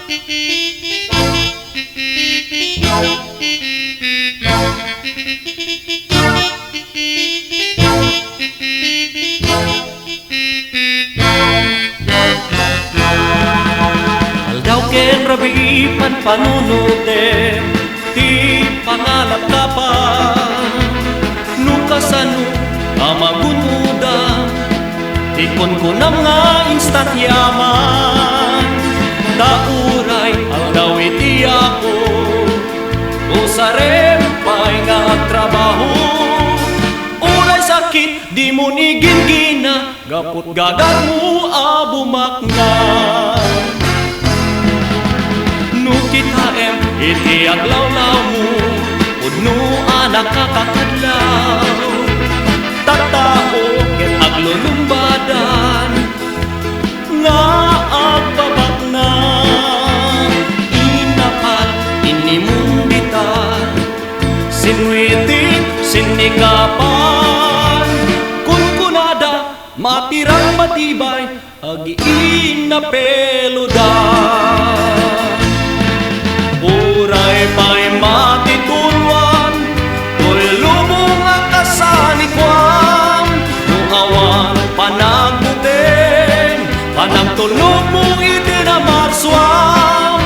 Aldaw ken rabi panpanunod ti pangalap ka pa nukasano amagunuda ikon ko nam nga instant yaman tauray aldaw iti ako o sarempay nga trabaho uray sakit di mo ni gingina gapot gagad mo abumakna nukitaem iti aglawlaw mo udno anak kakakadlaw tattao ket aglulumbadan nga agbabakna inapal inimunditan sinwiti sinikapan kunkunada matirang matibay agiin na peludan uray pa'y matitulwan to'y lubong akasanikwan nuawan panagbuting panagtulog mong itinamarswam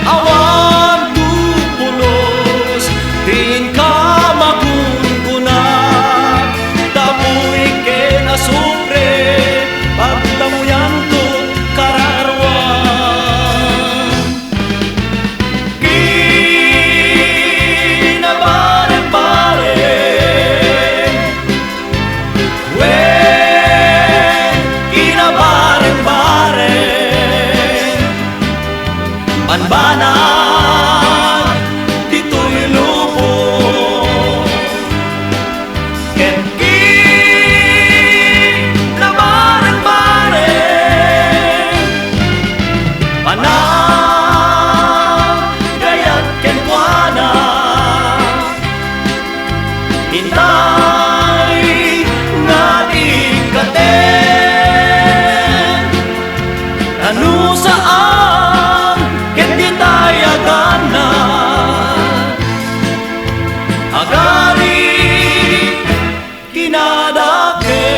awan tupulos din ka magungunat tapoy ken asupre pagtamuyan ko kararwan banban dito'y lubong ket kinabareng-bareng panagayat ken kuana hintay nga ikaten anu saan agari kinadakes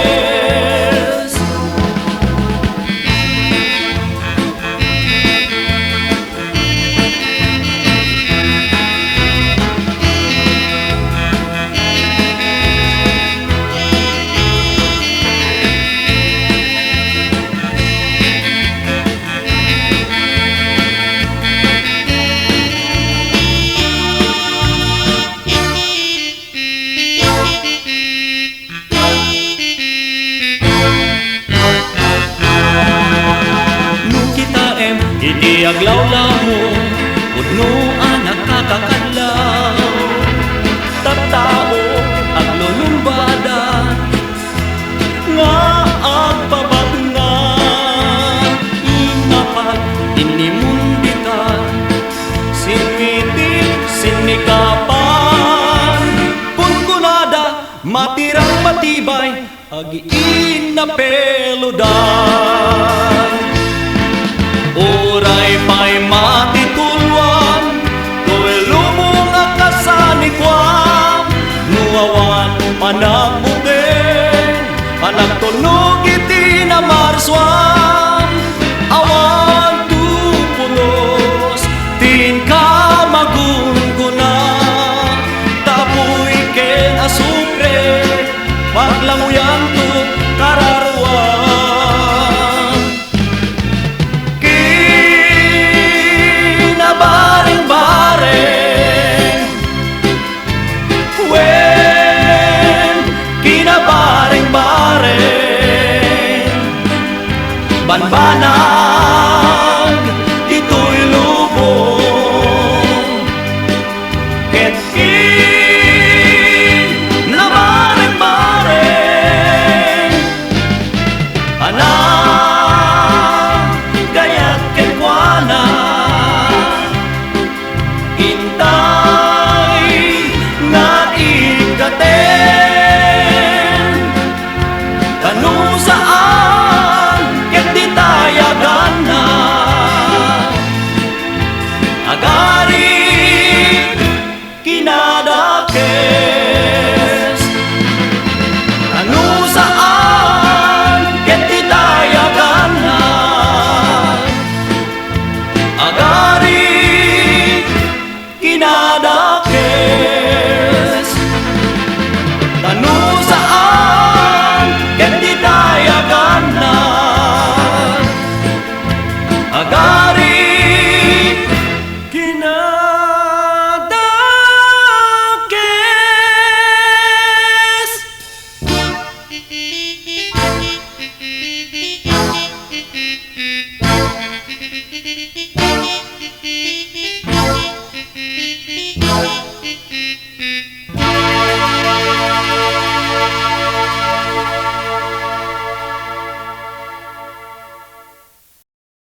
iti aglawlaw mo udno anak kakakadlaw tattao aglulumbadan nga agpabakna inapag inimunditan sinwiti sinikapan kunkunada matirang matibay agiin na peludan uray pa'y matitulwan to'y lubong akasanikwan nuawan panagbuting panagtunog itinamarswan awan tupulos tin ka magunguna tapoy ken asupre paglanguyan to kararwan